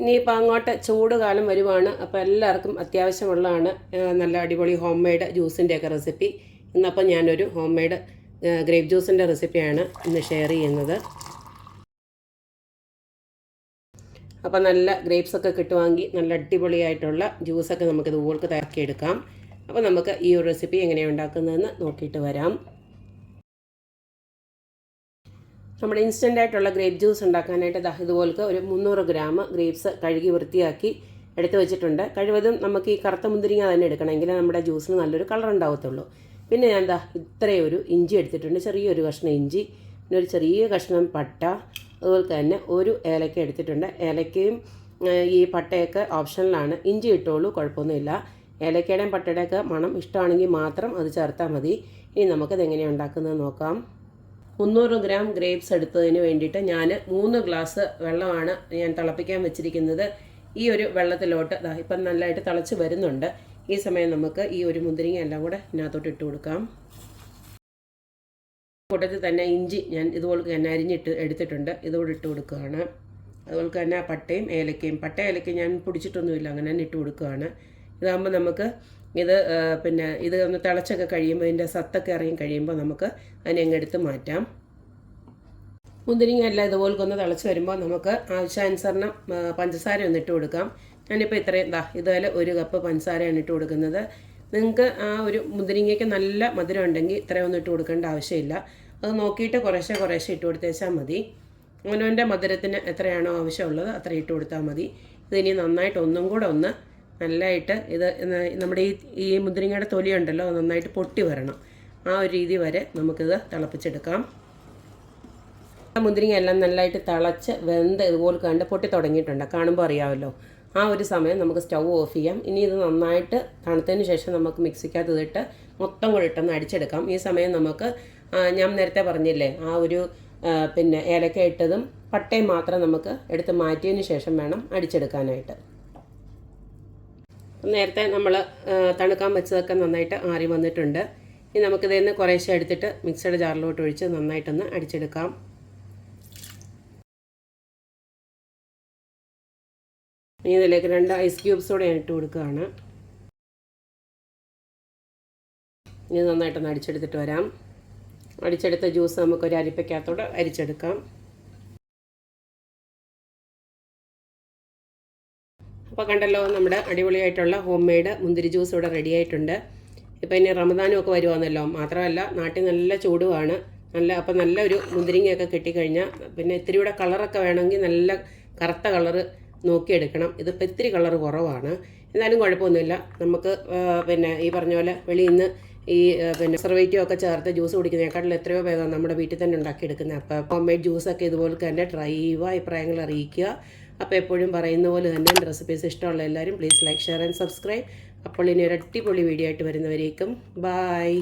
ഇനിയിപ്പോൾ അങ്ങോട്ട് ചൂട് കാലം വരുവാണ്. അപ്പോൾ എല്ലാവർക്കും അത്യാവശ്യമുള്ളതാണ് നല്ല അടിപൊളി ഹോം മെയ്ഡ് ജ്യൂസിൻ്റെയൊക്കെ റെസിപ്പി. ഇന്നപ്പോൾ ഞാനൊരു ഹോം മെയ്ഡ് ഗ്രേപ്പ് ജ്യൂസിൻ്റെ റെസിപ്പിയാണ് ഇന്ന് ഷെയർ ചെയ്യുന്നത്. അപ്പോൾ നല്ല ഗ്രേപ്സൊക്കെ കിട്ടുവാണെങ്കിൽ നല്ല അടിപൊളിയായിട്ടുള്ള ജ്യൂസൊക്കെ നമുക്കിത് ഇതുപോലെ തയ്യാറാക്കിയെടുക്കാം. അപ്പോൾ നമുക്ക് ഈ ഒരു റെസിപ്പി എങ്ങനെയാണ് ഉണ്ടാക്കുന്നതെന്ന് നോക്കിയിട്ട് വരാം. നമ്മുടെ ഇൻസ്റ്റൻ്റായിട്ടുള്ള ഗ്രേപ്പ് ജ്യൂസ് ഉണ്ടാക്കാനായിട്ട് ഇതുപോലത്തെ ഒരു 300 ഗ്രാം ഗ്രേപ്സ് കഴുകി വൃത്തിയാക്കി എടുത്ത് വെച്ചിട്ടുണ്ട്. കഴിവതും നമുക്ക് ഈ കറുത്ത മുന്തിരിങ്ങ തന്നെ എടുക്കണമെങ്കിൽ നമ്മുടെ ജ്യൂസിന് നല്ലൊരു കളർ ഉണ്ടാവത്തുള്ളൂ. പിന്നെ ഞാൻ ഇത്രയൊരു ഇഞ്ചി എടുത്തിട്ടുണ്ട്, ചെറിയൊരു കഷ്ണം ഇഞ്ചി, പിന്നെ ഒരു ചെറിയ കഷ്ണം പട്ട, അതുപോലെ തന്നെ ഒരു ഏലക്ക എടുത്തിട്ടുണ്ട്. ഏലക്കയും ഈ പട്ടയൊക്കെ ഓപ്ഷണലാണ്, ഇഞ്ചി ഇട്ടോളൂ, കുഴപ്പമൊന്നുമില്ല. ഏലക്കയുടെയും പട്ടയുടെയൊക്കെ മണം ഇഷ്ടമാണെങ്കിൽ മാത്രം അത് ചേർത്താൽ മതി. ഇനി നമുക്കത് എങ്ങനെയാണ് ഉണ്ടാക്കുന്നത് നോക്കാം. 300 ഗ്രാം ഗ്രേപ്സ് എടുത്തതിന് വേണ്ടിയിട്ട് ഞാൻ 3 ഗ്ലാസ് വെള്ളമാണ് ഞാൻ തിളപ്പിക്കാൻ വെച്ചിരിക്കുന്നത്. ഈ ഒരു വെള്ളത്തിലോട്ട് ഇപ്പം നല്ലതായിട്ട് തിളച്ച് വരുന്നുണ്ട്. ഈ സമയം നമുക്ക് ഈ ഒരു മുന്തിരിങ്ങ എല്ലാം കൂടെ ഇതിനകത്തോട്ട് ഇട്ട് കൊടുക്കാം. കൂട്ടത്തിൽ തന്നെ ഇഞ്ചി ഞാൻ ഇതുപോലെ തന്നെ അരിഞ്ഞിട്ട് എടുത്തിട്ടുണ്ട്, ഇതുകൂടെ ഇട്ട് കൊടുക്കുകയാണ്. അതുപോലെ തന്നെ പട്ടയും ഏലക്കയും, പട്ട ഏലക്കയും ഞാൻ പൊടിച്ചിട്ടൊന്നുമില്ല, അങ്ങനെ തന്നെ ഇട്ട് കൊടുക്കുകയാണ്. ഇതാകുമ്പോൾ നമുക്ക് ഇത് ഒന്ന് തിളച്ചൊക്കെ കഴിയുമ്പോൾ ഇതിൻ്റെ സത്തൊക്കെ ഇറങ്ങി കഴിയുമ്പോൾ നമുക്ക് അതിനെ അങ്ങെടുത്ത് മാറ്റാം. മുന്തിരിങ്ങ എല്ലാം ഇതുപോലെ ഒന്ന് തിളച്ച് വരുമ്പോൾ നമുക്ക് ആവശ്യാനുസരണം പഞ്ചസാര ഒന്ന് ഇട്ട് കൊടുക്കാം. ഞാനിപ്പോൾ ഇത്രയും ഇതുപോലെ 1 കപ്പ് പഞ്ചസാരയാണ് ഇട്ട് കൊടുക്കുന്നത്. നിങ്ങൾക്ക് ആ ഒരു മുന്തിരിങ്ങയ്ക്ക് നല്ല മധുരം ഉണ്ടെങ്കിൽ ഇത്രയൊന്നും ഇട്ട് കൊടുക്കേണ്ട ആവശ്യമില്ല. അത് നോക്കിയിട്ട് കുറേശ്ശെ ഇട്ട് കൊടുത്തേച്ചാൽ മതി. അവനവൻ്റെ മധുരത്തിന് എത്രയാണോ ആവശ്യമുള്ളത് അത്ര ഇട്ട് കൊടുത്താൽ മതി. ഇതിനി നന്നായിട്ട് ഒന്നും കൂടെ നല്ലതായിട്ട് നമ്മുടെ ഈ മുന്തിരിങ്ങയുടെ തൊലി ഉണ്ടല്ലോ നന്നായിട്ട് പൊട്ടി വരണം. ആ ഒരു രീതി വരെ നമുക്കിത് തിളപ്പിച്ചെടുക്കാം. മുന്തിരിങ്ങ എല്ലാം നല്ലതായിട്ട് തിളച്ച് വെന്ത് ഇതുപോലെ കണ്ട് പൊട്ടി തുടങ്ങിയിട്ടുണ്ട്, കാണുമ്പോൾ അറിയാമല്ലോ. ആ ഒരു സമയം നമുക്ക് സ്റ്റൗ ഓഫ് ചെയ്യാം. ഇനി ഇത് നന്നായിട്ട് തണുത്തതിന് ശേഷം നമുക്ക് മിക്സിക്കകത്ത് ഇതിട്ട് മൊത്തം കൂടെ ഇട്ടൊന്ന് അടിച്ചെടുക്കാം. ഈ സമയം നമുക്ക് ഞാൻ നേരത്തെ പറഞ്ഞില്ലേ ആ ഒരു ഏലക്ക ഇട്ടതും പട്ടയും മാത്രം നമുക്ക് എടുത്ത് മാറ്റിയതിന് ശേഷം വേണം അടിച്ചെടുക്കാനായിട്ട്. നേരത്തെ നമ്മൾ തണുക്കാൻ വെച്ചതൊക്കെ നന്നായിട്ട് ആറി വന്നിട്ടുണ്ട്. ഇനി നമുക്കിതിൽ നിന്ന് കുറേശ്ശെ എടുത്തിട്ട് മിക്സിയുടെ ജാറിലോട്ട് ഒഴിച്ച് നന്നായിട്ടൊന്ന് അടിച്ചെടുക്കാം. ഇനി ഇതിലേക്ക് 2 ഐസ് ക്യൂബ്സ് കൂടെ ഞാൻ ഇട്ട് കൊടുക്കുകയാണ്. ഇനി നന്നായിട്ടൊന്ന് അടിച്ചെടുത്തിട്ട് വരാം. അടിച്ചെടുത്ത ജ്യൂസ് നമുക്കൊരു അരിപ്പയ്ക്കകത്തോടെ അരിച്ചെടുക്കാം. അപ്പോൾ കണ്ടല്ലോ, നമ്മുടെ അടിപൊളിയായിട്ടുള്ള ഹോം മെയ്ഡ് മുന്തിരി ജ്യൂസ് ഇവിടെ റെഡി ആയിട്ടുണ്ട്. ഇപ്പോൾ ഇനി റമദാനും ഒക്കെ വരുവാന്നല്ലോ, മാത്രമല്ല നാട്ടിൽ നല്ല ചൂടുമാണ്. അപ്പോൾ നല്ലൊരു മുന്തിരിങ്ങയൊക്കെ കിട്ടിക്കഴിഞ്ഞാൽ പിന്നെ ഇത്തിരി കൂടെ കളറൊക്കെ വേണമെങ്കിൽ നല്ല കറുത്ത കളറ് നോക്കിയെടുക്കണം. ഇതിപ്പോൾ ഇത്തിരി കളർ കുറവാണ്, എന്നാലും കുഴപ്പമൊന്നുമില്ല. നമുക്ക് ഈ പറഞ്ഞ പോലെ വെളിയിൽ നിന്ന് ഈ പ്രിസർവേറ്റീവ് ഒക്കെ ചേർത്ത് ജ്യൂസ് കുടിക്കുന്നതിനേക്കാട്ടിൽ എത്രയോ വേഗം നമ്മുടെ വീട്ടിൽ തന്നെ ഉണ്ടാക്കിയെടുക്കുന്നത്. അപ്പോൾ ഹോം മെയ്ഡ് ജ്യൂസൊക്കെ ഇതുപോലെ തന്നെ ട്രൈ ചെയ്യുക, അഭിപ്രായങ്ങൾ അറിയിക്കുക. അപ്പോൾ എപ്പോഴും പറയുന്ന പോലെ തന്നെ റെസിപ്പീസ് ഇഷ്ടമുള്ള എല്ലാവരും please like, share and subscribe. അപ്പോൾ ഇനി ഒരു അടിപൊളി വീഡിയോ ആയിട്ട് വരുന്നവരേക്കും ബൈ.